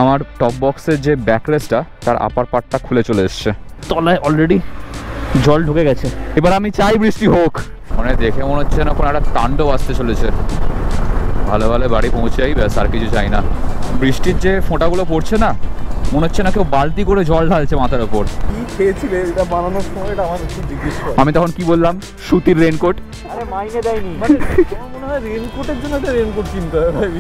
আমার টপ বক্সের যে ব্যাকরেসটা তার আপার পার্টটা খুলে চলে এসছে, তলায় অলরেডি জল ঢুকে গেছে। এবার আমি চাই বৃষ্টি হোক, মানে দেখে মনে হচ্ছে না কোনো একটা তাণ্ডব আসতে চলেছে। ভালো ভালো বাড়ি পৌঁছে যাই, ব্যাস আর কিছু চাই না। বৃষ্টির যে ফোঁটাগুলো পড়ছে না, মনে হচ্ছে না কেউ বালতি করে জল ঢালছে মাথার ওপর। কি খেয়েছিলে এটা বানানোর সময়, এটা আমার একটু জিজ্ঞেস করো। আমি তখন কি বললাম, সুতির রেনকোট। আরে মাইনে দেয়নি, মানে আমার মনে হয় রেনকোটের জন্য একটা রেনকোট কিনতে হবে ভাই।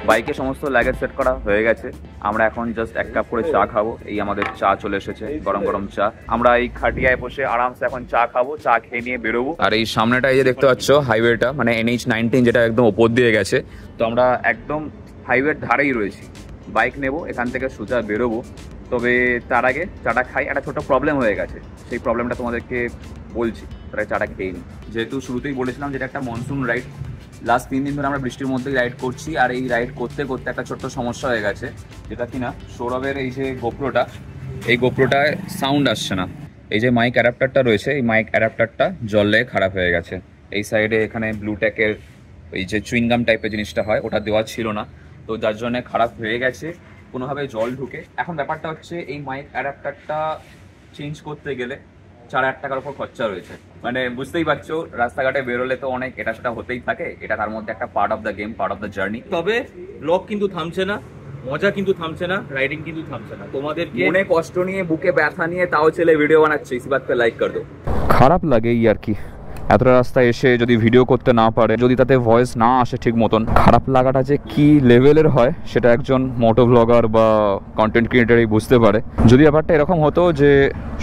বাইকে সমস্ত লাগেজ সেট করা হয়ে গেছে। আমরা এখন জাস্ট এক কাপ করে চা খাবো। এই আমাদের চা চলে এসেছে, গরম গরম চা। আমরা এই খাটিয়ায় বসে আরামসে এখন চা খাবো, চা খেয়ে নিয়ে বেরোবো। আর এই সামনেটা এই যে দেখতে পাচ্ছ হাইওয়েটা, মানে NH-19 যেটা একদম ওপর দিয়ে গেছে। তো আমরা একদম হাইওয়ের ধারেই রয়েছি। বাইক নেব, এখান থেকে সোজা বেরোবো। তবে তার আগে চাটা খাই। একটা ছোট প্রবলেম হয়ে গেছে, সেই প্রবলেমটা তোমাদেরকে বলছি। তারা চাটা খেয়ে নিই। যেহেতু শুরুতেই বলেছিলাম যেটা একটা মনসুন রাইড, লাস্ট 3 দিন ধরে আমরা বৃষ্টির মধ্যেই রাইড করছি। আর এই রাইড করতে করতে একটা ছোট্ট সমস্যা হয়ে গেছে, যেটা কিনা সৌরভের এই যে গোপ্রোটা, এই গোপ্রোটায় সাউন্ড আসছে না। এই যে মাইক অ্যাডাপ্টারটা রয়েছে, এই মাইক অ্যাডাপ্টারটা জল লেগে খারাপ হয়ে গেছে। এই সাইডে এখানে ব্লুটেকের এই যে চুইংগাম টাইপের জিনিসটা হয়, ওটা দেওয়া ছিল না, তো যার জন্য খারাপ হয়ে গেছে কোনোভাবে জল ঢুকে। এখন ব্যাপারটা হচ্ছে এই মাইক অ্যাডাপ্টারটা চেঞ্জ করতে গেলে 4,000 টাকার উপর খরচা রয়েছে। মানে বুঝতেই পারছো, রাস্তাঘাটে বেরোলে তো অনেক এটা সেটা হতেই থাকে। এটা তার মধ্যে একটা part of the game, part of the journey. তবে ব্লগ কিন্তু থামছে না, মজা কিন্তু থামছে না, রাইডিং কিন্তু থামছে না। তোমাদের মনে কষ্ট নিয়ে, বুকে ব্যথা নিয়ে তাও ছেলে ভিডিও বানাচ্ছে, ইসি বাত পে লাইক কর দো। খারাপ লাগে এই আর কি, এতটা রাস্তা এসে যদি ভিডিও করতে না পারে, যদি তাতে ভয়েস না আসে ঠিক মতন, খারাপ লাগাটা যে কি লেভেলের হয় সেটা একজন মোটো ব্লগার বা কন্টেন্ট ক্রিয়েটারই বুঝতে পারে। যদি ব্যাপারটা এরকম হতো যে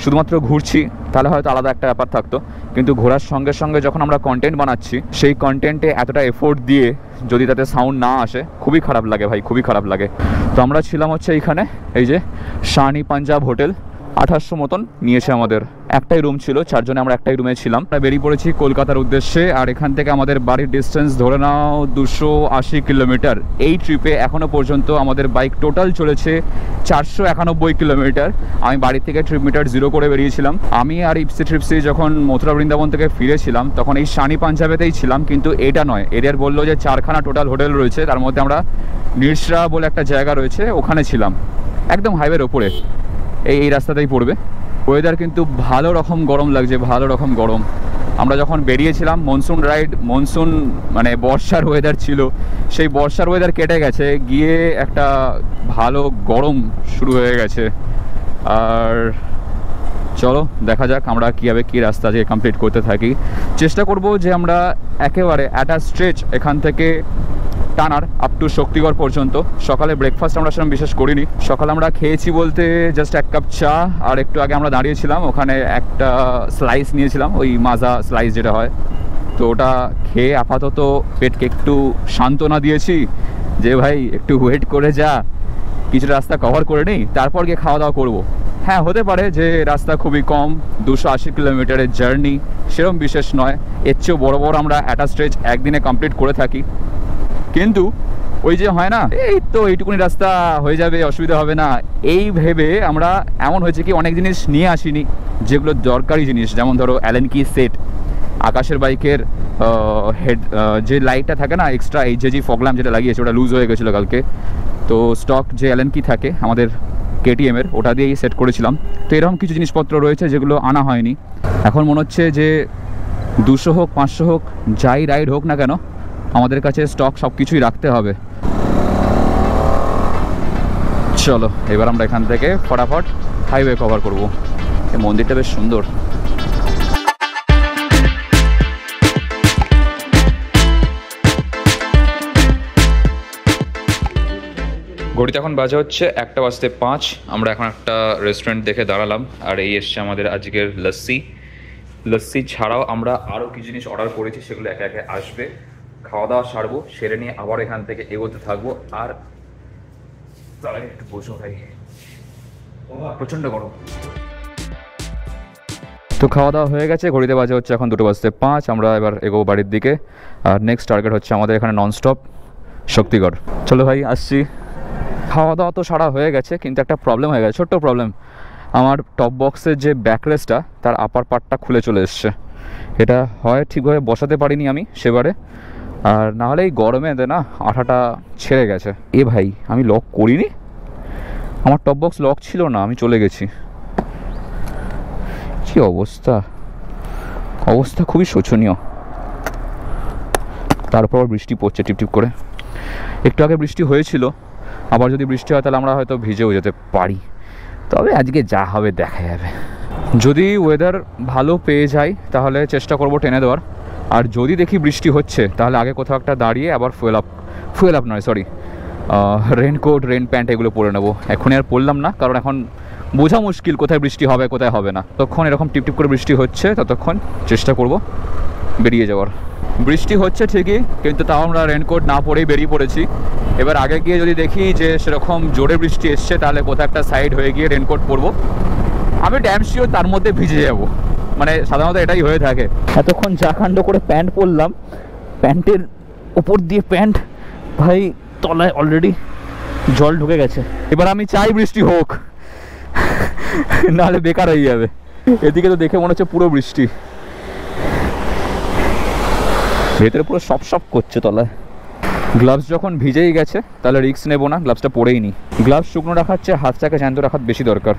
শুধুমাত্র ঘুরছি, তাহলে হয়তো আলাদা একটা ব্যাপার থাকতো। কিন্তু ঘোরার সঙ্গে সঙ্গে যখন আমরা কন্টেন্ট বানাচ্ছি, সেই কন্টেন্টে এতটা এফোর্ট দিয়ে যদি তাতে সাউন্ড না আসে, খুবই খারাপ লাগে ভাই, খুবই খারাপ লাগে। তো আমরা ছিলাম হচ্ছে এইখানে, এই যে শানি পাঞ্জাব হোটেল। 2800 মতন নিয়েছে আমাদের, একটাই রুম ছিল, 4 জনে আমরা একটাই রুমে ছিলাম। আমরা বেরিয়ে পড়েছি কলকাতার উদ্দেশ্যে। আর এখান থেকে আমাদের বাড়ির ডিস্টেন্স ধরে নাও 280 কিলোমিটার। এই ট্রিপে এখনও পর্যন্ত আমাদের বাইক টোটাল চলেছে 491 কিলোমিটার। আমি বাড়ি থেকে ট্রিপ মিটার 0 করে বেরিয়েছিলাম। আমি আর ইপসি ট্রিপসি যখন মথুরা বৃন্দাবন থেকে ফিরেছিলাম, তখন এই শানি পাঞ্জাবেতেই ছিলাম, কিন্তু এটা নয়। এদের বললো যে 4খানা টোটাল হোটেল রয়েছে, তার মধ্যে আমরা নিরসরা বলে একটা জায়গা রয়েছে, ওখানে ছিলাম, একদম হাইওয়ের ওপরে। এই রাস্তাতেই পড়বে। ওয়েদার কিন্তু ভালো রকম গরম লাগছে, ভালো রকম গরম। আমরা যখন বেরিয়েছিলাম মনসুন রাইড, মনসুন মানে বর্ষার ওয়েদার ছিল, সেই বর্ষার ওয়েদার কেটে গেছে, গিয়ে একটা ভালো গরম শুরু হয়ে গেছে। আর চলো দেখা যাক আমরা কীভাবে কী রাস্তা যে কমপ্লিট করতে থাকি। চেষ্টা করব যে আমরা একেবারে অ্যাট আ স্ট্রেচ এখান থেকে টানার আপ টু শক্তিগড় পর্যন্ত। সকালে ব্রেকফাস্ট আমরা সেরকম বিশেষ করিনি। সকালে আমরা খেয়েছি বলতে জাস্ট 1 কাপ চা, আর একটু আগে আমরা দাঁড়িয়েছিলাম ওখানে একটা স্লাইস নিয়েছিলাম, ওই মাজা স্লাইস যেটা হয়। তো ওটা খেয়ে আপাতত পেটকে একটু সান্ত্বনা দিয়েছি যে ভাই একটু ওয়েট করে যা, কিছু রাস্তা কভার করে নিই, তারপর গিয়ে খাওয়া দাওয়া করবো। হ্যাঁ, হতে পারে যে রাস্তা খুবই কম, 280 কিলোমিটারের জার্নি, সেরকম বিশেষ নয়। এর চেয়েও বড় বড় আমরা অ্যাট আ স্ট্রেচ একদিনে কমপ্লিট করে থাকি। কিন্তু ওই যে হয় না, এই তো এইটুকুনি রাস্তা হয়ে যাবে, অসুবিধা হবে না, এই ভেবে আমরা এমন হয়েছে কি অনেক জিনিস নিয়ে আসিনি যেগুলো দরকারি জিনিস। যেমন ধরো অ্যালেন কি সেট, আকাশের বাইকের হেড যে লাইটটা থাকে না এক্সট্রা, এই যে ফগ ল্যাম্প যেটা লাগিয়েছে ওটা লুজ হয়ে গেছিলো কালকে। তো স্টক যে অ্যালেন কি থাকে আমাদের KTM-এর, ওটা দিয়েই সেট করেছিলাম। তো এরকম কিছু জিনিসপত্র রয়েছে যেগুলো আনা হয়নি। এখন মনে হচ্ছে যে 200 হোক 500 হোক, যাই রাইড হোক না কেন, আমাদের কাছে স্টক সব কিছুই রাখতে হবে। চলো এবার আমরা এখান থেকে ফটাফট হাইওয়ে কভার করব। এই মন্দিরটা বেশ সুন্দর। ঘড়িতে এখন বাজে হচ্ছে 1:05। আমরা এখন একটা রেস্টুরেন্ট দেখে দাঁড়ালাম, আর এই এসছে আমাদের আজকের লস্যি ছাড়াও আমরা আরও কিছু জিনিস অর্ডার করেছি, সেগুলো একে একে আসবে। খাওয়া দাওয়া সারবো, সেরে নিয়ে আবার এখান থেকে এগোতে থাকবো। আর তার আগে একটু বসো ভাই, প্রচণ্ড গরম। তো খাওয়া দাওয়া হয়ে গেছে, ঘড়িতে বাজে হচ্ছে এখন 2:05। আমরা এবার এগোবো বাড়ির দিকে। আর নেক্সট টার্গেট হচ্ছে আমাদের এখানে ননস্টপ শক্তিগড়। চলো ভাই আসছি। খাওয়া দাওয়া তো সারা হয়ে গেছে, কিন্তু একটা প্রবলেম হয়ে গেছে, ছোট্ট প্রবলেম। আমার টপ বক্সের যে ব্যাকরেসটা তার আপার পার্টটা খুলে চলে এসছে। এটা হয় ঠিকভাবে বসাতে পারিনি আমি সেবারে, আর না হলে এই গরমে না আঠাটা ছেড়ে গেছে। এ ভাই আমি লক করিনি, আমার টপ বক্স লক ছিল না, আমি চলে গেছি। কি অবস্থা, অবস্থা খুবই শোচনীয়। তারপর বৃষ্টি পড়ছে টিপটিপ করে। একটু আগে বৃষ্টি হয়েছিল, আবার যদি বৃষ্টি হয় তাহলে আমরা হয়তো ভিজেও যেতে পারি। তবে আজকে যা হবে দেখা যাবে। যদি ওয়েদার ভালো পেয়ে যাই তাহলে চেষ্টা করব টেনে দেওয়ার। আর যদি দেখি বৃষ্টি হচ্ছে তাহলে আগে কোথাও একটা দাঁড়িয়ে আবার ফুয়েল আপ নয় সরি রেনকোট রেন প্যান্ট এগুলো পরে নেবো। এখন আর পরলাম না, কারণ এখন বোঝা মুশকিল কোথায় বৃষ্টি হবে কোথায় হবে না। ততক্ষণ এরকম টিপটিপ করে বৃষ্টি হচ্ছে, ততক্ষণ চেষ্টা করব বেরিয়ে যাওয়ার। বৃষ্টি হচ্ছে ঠিকই, কিন্তু তাও আমরা রেনকোট না পরেই বেরিয়ে পড়েছি। এবার আগে গিয়ে যদি দেখি যে সেরকম জোরে বৃষ্টি এসছে তাহলে কোথাও একটা সাইড হয়ে গিয়ে রেনকোট পরবো। আমি ড্যাম শিওর তার মধ্যে ভিজে যাবো, মানে সাধারণত এটাই হয়ে থাকে। এতক্ষণ যা কাণ্ড করে প্যান্ট পরলাম, প্যান্টের উপর দিয়ে প্যান্ট ভাই তলায় অলরেডি জল ঢুকে গেছে। এবার আমি চাই বৃষ্টি হোক, নাহলে বেকার হয়ে যাবে। এদিকে তো দেখে মনে হচ্ছে পুরো বৃষ্টি, ভেতরে পুরো সপ করছে তলায়। গ্লাভস যখন ভিজেই গেছে তাহলে রিস্ক নেবো না, গ্লাভসটা পরেই নি। গ্লাভস শুকনো রাখার চেয়ে হাতটাকে জ্যান্ত রাখার বেশি দরকার।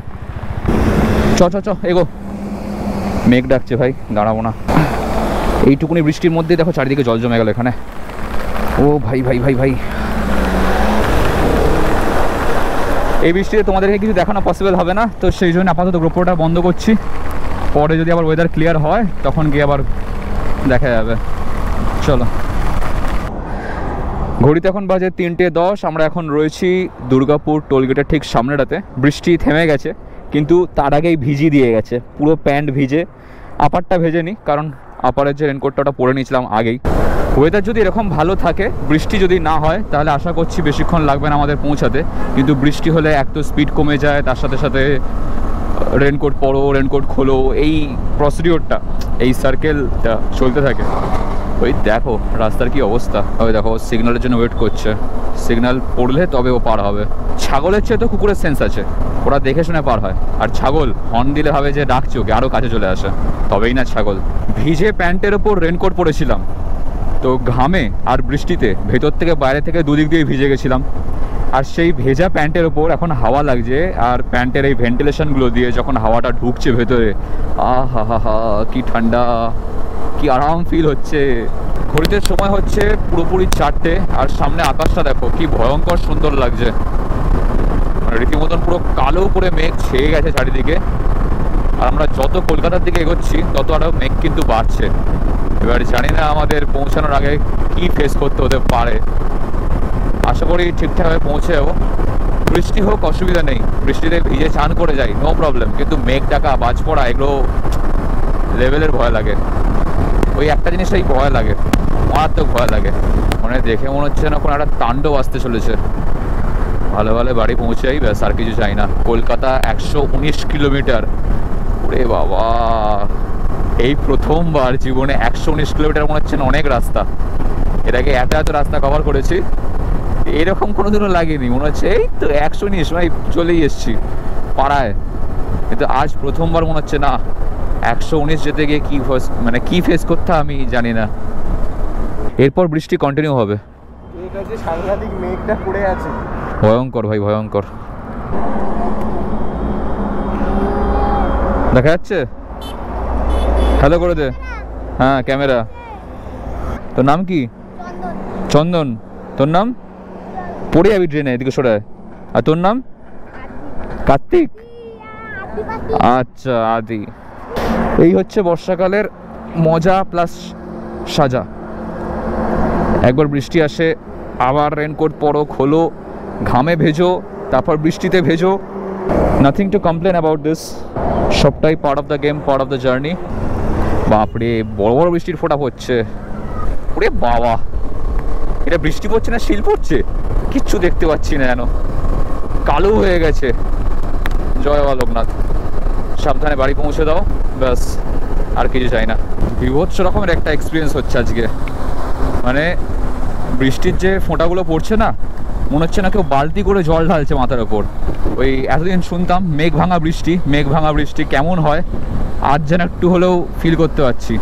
চ এগো, মেঘ ডাকছে ভাই, দাঁড়াবো না। এইটুকুনি বৃষ্টির মধ্যেই দেখো চারিদিকে জল জমে গেল এখানে। ও ভাই ভাই ভাই ভাই, এই বৃষ্টিতে তোমাদেরকে কিছু দেখানো পসিবল হবে না, তো সেই জন্য আপাতত গোপ্রোটা বন্ধ করছি। পরে যদি আবার ওয়েদার ক্লিয়ার হয় তখন গিয়ে আবার দেখা যাবে। চলো, ঘড়িতে এখন বাজে 3:10। আমরা এখন রয়েছি দুর্গাপুর টোলগেটের ঠিক সামনেটাতে। বৃষ্টি থেমে গেছে, কিন্তু তার আগেই ভিজিয়ে দিয়ে গেছে, পুরো প্যান্ট ভিজে। আপারটা ভেজেনি, কারণ আপারের যে রেনকোটটা ওটা পরে নিয়েছিলাম আগেই। ওয়েদার যদি এরকম ভালো থাকে, বৃষ্টি যদি না হয় তাহলে আশা করছি বেশিক্ষণ লাগবে না আমাদের পৌঁছাতে। কিন্তু বৃষ্টি হলে এক তো স্পিড কমে যায়, তার সাথে সাথে রেনকোট পরো রেনকোট খোলো, এই প্রসিডিওরটা, এই সার্কেলটা চলতে থাকে। ওই দেখো রাস্তার কি অবস্থা, ওই দেখো সিগন্যালের জন্য ওয়েট করছে, সিগন্যাল পড়লে তবে ও পার হবে। ছাগলের চেয়ে তো কুকুরের সেন্স আছে, ওরা দেখে শুনে পার হয়। আর ছাগল হর্ন দিলে ভাবে যে ডাকছে ওকে, আরও কাছে চলে আসে, তবেই না ছাগল। ভিজে প্যান্টের ওপর রেনকোট পরেছিলাম, তো ঘামে আর বৃষ্টিতে ভেতর থেকে বাইরে থেকে দুদিক দিয়ে ভিজে গেছিলাম। আর সেই ভেজা প্যান্টের ওপর এখন হাওয়া লাগছে, আর প্যান্টের এই ভেন্টিলেশনগুলো দিয়ে যখন হাওয়াটা ঢুকছে ভেতরে, আহা হা হা, কি ঠান্ডা, কি আরাম ফিল হচ্ছে। ঘড়িতে সময় হচ্ছে পুরোপুরি 4টে, আর সামনে আকাশটা দেখো কি ভয়ঙ্কর সুন্দর লাগছে, মানে রীতিমতন পুরো কালো করে মেঘ ছেয়ে গেছে চারিদিকে। আর আমরা যত কলকাতার দিকে এগোচ্ছি তত আরও মেঘ কিন্তু বাড়ছে। এবার জানি না আমাদের পৌঁছানোর আগে কি ফেস করতে হতে পারে। আশা করি ঠিকঠাকভাবে পৌঁছে যাবো। বৃষ্টি হোক অসুবিধা নেই, বৃষ্টিতে ভিজে চান করে যাই, নো প্রবলেম। কিন্তু মেঘ ডাকা, বাজ পড়া, এগুলো লেভেলের ভয় লাগে। ওই একটা জিনিসটাই ভয় লাগে, মারাত্মক ভয় লাগে। মানে দেখে মনে হচ্ছে না কোনো একটা তাণ্ডব আসতে চলেছে। ভালো ভালো বাড়ি পৌঁছে যাই, ব্যাস, আর কিছু চাই না। কলকাতা 119 কিলোমিটার, ওরে বাবা, এই প্রথমবার জীবনে 119 কিলোমিটার মনে হচ্ছে না অনেক রাস্তা। এর আগে এত রাস্তা কভার করেছি, এরকম কোনোদিনও লাগেনি। মনে হচ্ছে এই তো 119 মানে চলেই এসছি পাড়ায়, কিন্তু আজ প্রথমবার মনে হচ্ছে না 119 যেতে গিয়ে কি ফেস করতে আমি জানি না। এরপর বৃষ্টি কন্টিনিউ হবে। এটা যে সাংঘাতিক মেঘটা পড়ে আছে, ভয়ঙ্কর ভাই, ভয়ঙ্কর। দেখা যাচ্ছে? হ্যালো করে দে। হ্যাঁ, ক্যামেরা। তোর নাম কি? চন্দন। তোর নাম? পড়ে যাবি ট্রেনে, এদিকে সরায়। আর তোর নাম? কার্তিক। আচ্ছা, আদি। এই হচ্ছে বর্ষাকালের মজা প্লাস সাজা। একবার বৃষ্টি আসে, আবার রেনকোট পরো, খোলো, ঘামে ভেজো, তারপর বৃষ্টিতে ভেজো। Nothing to complain about this. সবটাই part of the game, part of the journey. বাপরে, বড় বড় বৃষ্টির ফোঁটা পড়ছে। ওরে বাবা, এটা বৃষ্টি পড়ছে না শিল পড়ছে, কিচ্ছু দেখতে পাচ্ছি না, যেন কালো হয়ে গেছে। জয় বালকনাথ। সাবধানে বাড়ি পৌঁছে দাও, ব্যাস, আর কিছু চাই না। বিভৎস রকমের একটা এক্সপিরিয়েন্স হচ্ছে আজকে। মানে বৃষ্টির যে ফোঁটাগুলো পড়ছে না, মনে হচ্ছে না কেউ বালতি করে জল ঢালছে মাথার ওপর। ওই এতদিন শুনতাম মেঘ ভাঙা বৃষ্টি, মেঘ ভাঙা বৃষ্টি কেমন হয়, আজ যেন একটু হলেও ফিল করতে পারছি।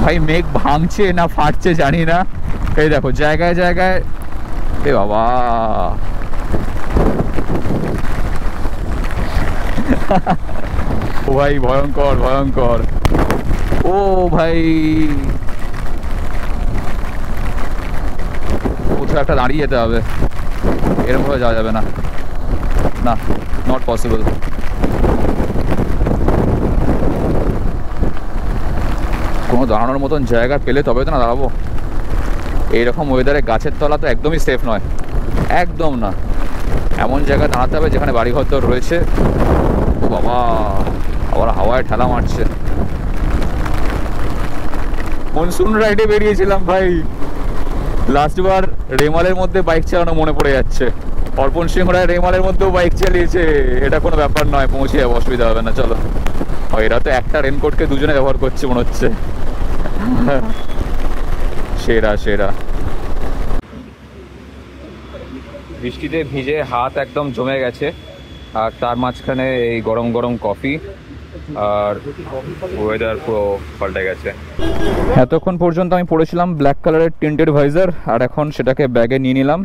ভাই মেঘ ভাঙছে না ফাটছে জানি না, এই দেখো জায়গায় জায়গায়, এ বাবা ও ভাই ভয়ঙ্কর ভয়ঙ্কর, ও ভাই কোথাও একটা দাঁড়িয়ে যেতে হবে, এরকম ভাবে যাওয়া যাবে না, না নট পসিবল। কোনো দাঁড়ানোর মতন জায়গা পেলে তবে তো না দাঁড়াবো, এইরকম ওয়েদারে গাছের তলা তো একদমই সেফ নয়, একদম না। এমন জায়গায় দাঁড়াতে হবে যেখানে বাড়িঘর তো রয়েছে। ও বাবা আবার হাওয়ায় ঠেলা মারছে। মনসুন রাইডে বেরিয়েছিলাম ভাই, লাস্টবার রেমালের মধ্যে বাইক চালানো মনে পড়ে যাচ্ছে। অর্পণ সিংহ রায় রেমালের মধ্যেও বাইক চালিয়েছে, এটা কোনো ব্যাপার নয়, পৌঁছে যাবো, অসুবিধা হবে না। চলো, এরা তো একটা রেনকোটকে দুজনে ব্যবহার করছে মনে হচ্ছে। সেরা সেরা। বৃষ্টিতে ভিজে হাত একদম জমে গেছে, আর তার মাঝখানে এই গরম গরম কফি, আর ওয়েদার পুরো পাল্টে গেছে। এতক্ষণ পর্যন্ত আমি পড়েছিলাম ব্ল্যাক কালারের টিন্টেড ভাইজার, আর এখন সেটাকে ব্যাগে নিয়ে নিলাম,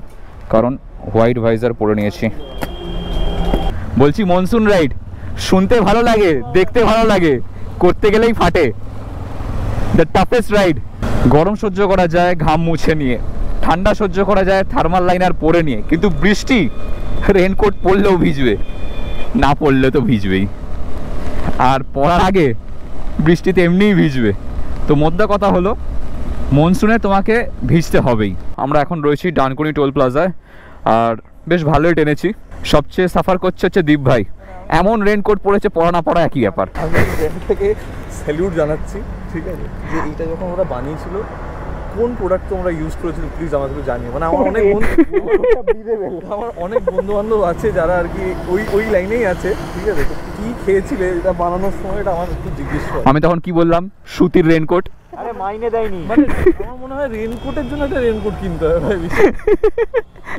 কারণ হোয়াইট ভাইজার পরে নিয়েছি। বলছি মনসুন রাইড শুনতে ভালো লাগে, দেখতে ভালো লাগে, করতে গেলেই ফাটে। The toughest ride. গরম সহ্য করা যায় ঘাম মুছে নিয়ে, ঠান্ডা সহ্য করা যায় থার্মাল লাইনার পরে নিয়ে, কিন্তু বৃষ্টি রেনকোট পরলেও ভিজবে, না পরলে তো ভিজবেই, আর পরার আগে বৃষ্টিতে এমনিই ভিজবে। তো মোদ্দা কথা হলো মনসুনে তোমাকে ভিজতে হবেই। আমরা এখন রয়েছি ডানকুনি টোল প্লাজায়, আর বেশ ভালোই টেনেছি। সবচেয়ে সাফার করছে হচ্ছে দীপ ভাই, এমন রেনকোট পরেছে, পরা না পরা একই ব্যাপার। আমি ব্র্যান্ড থেকে স্যালিউট জানাচ্ছি, ঠিক আছে, যে এইটা যখন ওরা বানিয়েছিল, কোন প্রোডাক্ট তোমরা ইউজ করেছিল প্লিজ আমাদেরকে জানিও। মানে আমার অনেক আমার অনেক বন্ধু বান্ধব আছে যারা আর কি ওই লাইনেই আছে, ঠিক আছে। কি খেয়েছিলে এটা বানানোর সময়, এটা আমার একটু জিজ্ঞেস করো। আমি তখন কি বললাম, সুতির রেনকোট। আরে মাইনে দেয়নি, মানে আমার মনে হয় রেনকোটের জন্য একটা রেনকোট কিনতে হবে ভাই,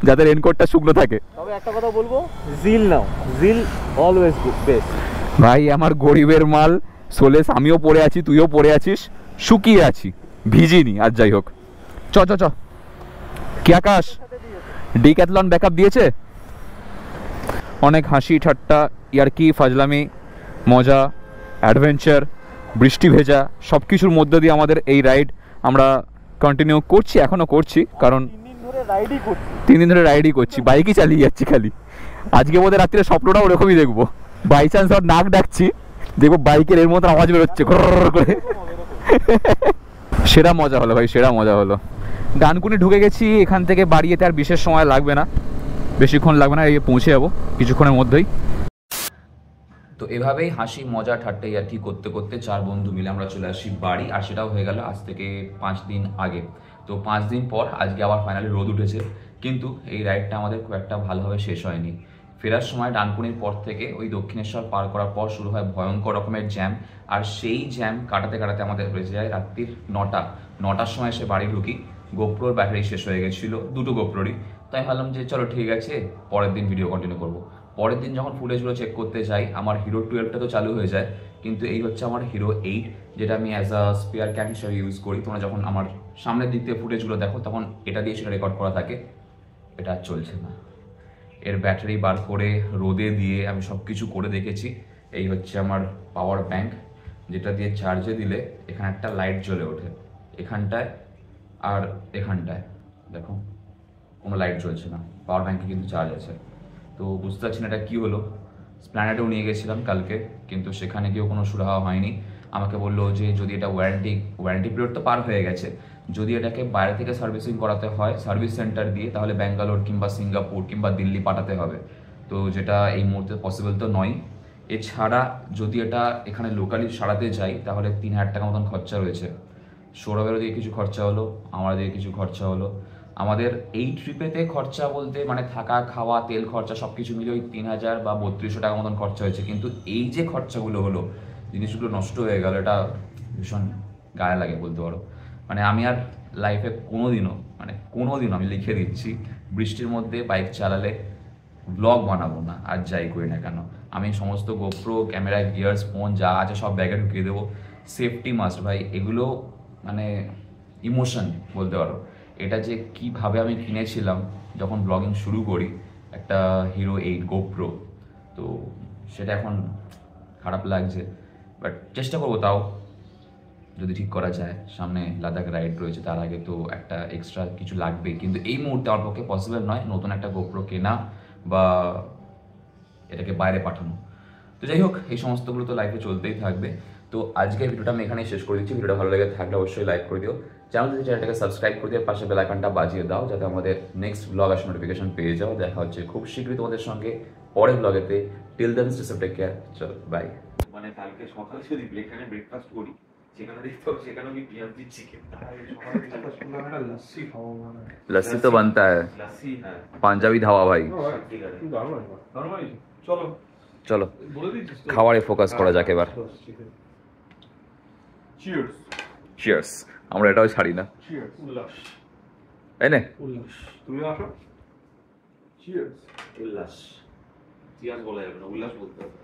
যাতে রেনকোটটা শুকনো থাকে। তবে একটা কথা বলবো, জিল নাও, জিল অলওয়েজ বেস্ট। ভাই আমার গরিবের মাল সোলেস, আমিও পরে আছি, তুইও পরে আছিস, শুকিয়ে আছি, ভিজিনি। আর যাই হোক, চ চ চ। কি আকাশ ডিক্যাথলন ব্যাকআপ দিয়েছে। অনেক হাসি ঠাট্টা, ইয়ার্কি, ফাজলামি, মজা, অ্যাডভেঞ্চার, বৃষ্টি ভেজা, সব কিছুর মধ্য দিয়ে আমাদের এই রাইড আমরা কন্টিনিউ করছি, এখনও করছি, কারণ 3 দিন ধরে রাইডই করছি, বাইকই চালিয়ে যাচ্ছি খালি। আজকে বোধহয় রাত্রে স্বপ্নটা ওরকমই দেখবো, বাই চান্স আর নাক ডাকছি, দেখবো বাইকের এর মতো আওয়াজ বেরোচ্ছে করে। সেরা মজা হলো ভাই, সেরা মজা হলো। ডানকুনি ঢুকে গেছি, এখান থেকে বাড়ি যেতে আর বিশেষ সময় লাগবে না, বেশিক্ষণ লাগবে না, এই পৌঁছে যাবো কিছুক্ষণের মধ্যেই। তো এভাবেই হাসি মজা ঠাট্টাই আর কি করতে করতে 4 বন্ধু মিলে আমরা চলে আসি বাড়ি, আর সেটাও হয়ে গেল আজ থেকে 5 দিন আগে। তো 5 দিন পর আজকে আবার ফাইনালি রোদ উঠেছে, কিন্তু এই রাইডটা আমাদের খুব একটা ভালোভাবে শেষ হয়নি। ফেরার সময় ডানকুনির পর থেকে ওই দক্ষিণেশ্বর পার করার পর শুরু হয় ভয়ঙ্কর রকমের জ্যাম, আর সেই জ্যাম কাটাতে কাটাতে আমাদের হয়ে যায় রাত্রির 9টার সময় এসে বাড়ি ঢুকি। গোপ্রোর ব্যাটারি শেষ হয়ে গেছিল, 2টো গোপ্রোরই। তাই ভাবলাম যে চলো ঠিক আছে, পরের দিন ভিডিও কন্টিনিউ করবো। পরের দিন যখন ফুটেজগুলো চেক করতে যাই, আমার হিরো 12টা তো চালু হয়ে যায়, কিন্তু এই হচ্ছে আমার হিরো 8, যেটা আমি অ্যাজ আ স্পেয়ার ক্যাম হিসেবে ইউজ করি। তোমরা যখন আমার সামনের দিক থেকে ফুটেজগুলো দেখো, তখন এটা দিয়ে সেটা রেকর্ড করা থাকে। এটা আর চলছে না, এর ব্যাটারি বার করে রোদে দিয়ে আমি সব কিছু করে দেখেছি। এই হচ্ছে আমার পাওয়ার ব্যাংক, যেটা দিয়ে চার্জে দিলে এখানে একটা লাইট জ্বলে ওঠে, এখানটায় আর এখানটায় দেখো কোনো লাইট জ্বলছে না, পাওয়ার ব্যাংকে কিন্তু চার্জ আছে। তো বুঝতে পারছি না এটা কী হলো। স্প্ল্যানেডেও নিয়ে গেছিলাম কালকে, কিন্তু সেখানে গিয়েও কোনো সুরাহা হয়নি। আমাকে বললো যে যদি এটা ওয়ারেন্টি পিরিয়ড তো পার হয়ে গেছে, যদি এটাকে বাইরে থেকে সার্ভিসিং করাতে হয় সার্ভিস সেন্টার দিয়ে, তাহলে ব্যাঙ্গালোর কিংবা সিঙ্গাপুর কিংবা দিল্লি পাঠাতে হবে, তো যেটা এই মুহূর্তে পসিবল তো নয়। এছাড়া যদি এটা এখানে লোকালি সারাতে যাই, তাহলে 3000 টাকা মতন খরচা রয়েছে। সৌরভেরও দিয়ে কিছু খরচা হলো, আমার দিয়ে কিছু খরচা হলো। আমাদের এই ট্রিপেতে খরচা বলতে মানে থাকা খাওয়া তেল খরচা সব কিছু মিলে ওই 3000 বা 3200 টাকা মতন খরচা হয়েছে। কিন্তু এই যে খরচাগুলো হলো, জিনিসগুলো নষ্ট হয়ে গেল, এটা ভীষণ গায়ে লাগে বলতে পারো। মানে আমি আর লাইফে কোনোদিনও আমি লিখে দিচ্ছি, বৃষ্টির মধ্যে বাইক চালালে ব্লগ বানাবো না, আর যাই করি না কেন। আমি সমস্ত গোপ্রো ক্যামেরা গিয়ার্স ফোন যা আছে সব ব্যাগে ঢুকিয়ে দেবো। সেফটি মাস্ট ভাই, এগুলো মানে ইমোশন বলতে পারো। এটা যে কিভাবে আমি কিনেছিলাম যখন ব্লগিং শুরু করি, একটা হিরো 8 গোপ্রো, তো সেটা এখন খারাপ লাগছে, বাট চেষ্টা করবো তাও যদি ঠিক করা যায়। সামনে লাদাখ রাইড রয়েছে, তার আগে তো একটা এক্সট্রা কিছু লাগবে, কিন্তু এই মুহূর্তে আমার পক্ষে পসিবল নয় নতুন একটা গোপ্রো কেনা বা এটাকে বাইরে পাঠানো। তো যাই হোক, এই সমস্তগুলো তো লাইফে চলতেই থাকবে। তো আজকের ভিডিওটা আমি এখানেই শেষ করে দিচ্ছি। ভিডিওটা ভালো লেগে থাকলে অবশ্যই লাইক করে দিও, চ্যানেলটাকে সাবস্ক্রাইব করে দিও, পাশে বেল আইকনটা বাজিয়ে দাও যাতে আমাদের নেক্সট ব্লগ আসে নোটিফিকেশন পেয়ে যাও। দেখা হচ্ছে খুব শীঘ্রই তোমাদের সঙ্গে পরের ব্লগেতে। Till then stay safe, take care, চল বাই। মানে কালকে সকালে যদি এখানে ব্রেকফাস্ট করি, সেখানে দেখতে হবে সেখানে আমি পিয়াজি চিকেন, लस्सी तो बनता है, লাসি, হ্যাঁ পাঞ্জাবি ধাওয়া ভাই। চলো চলো বলে দিচ্ছিস তো? খাবারে ফোকাস করা যাক এবার। Cheers cheers. আমরা এটাও ছাড়ি না, চিয়ার্স উল্লাস তাই না? উল্লাস তুমি আসো চিয়ার্স উল্লাস, চিয়ার্স বলা যাবে না, উল্লাস বলতে হবে।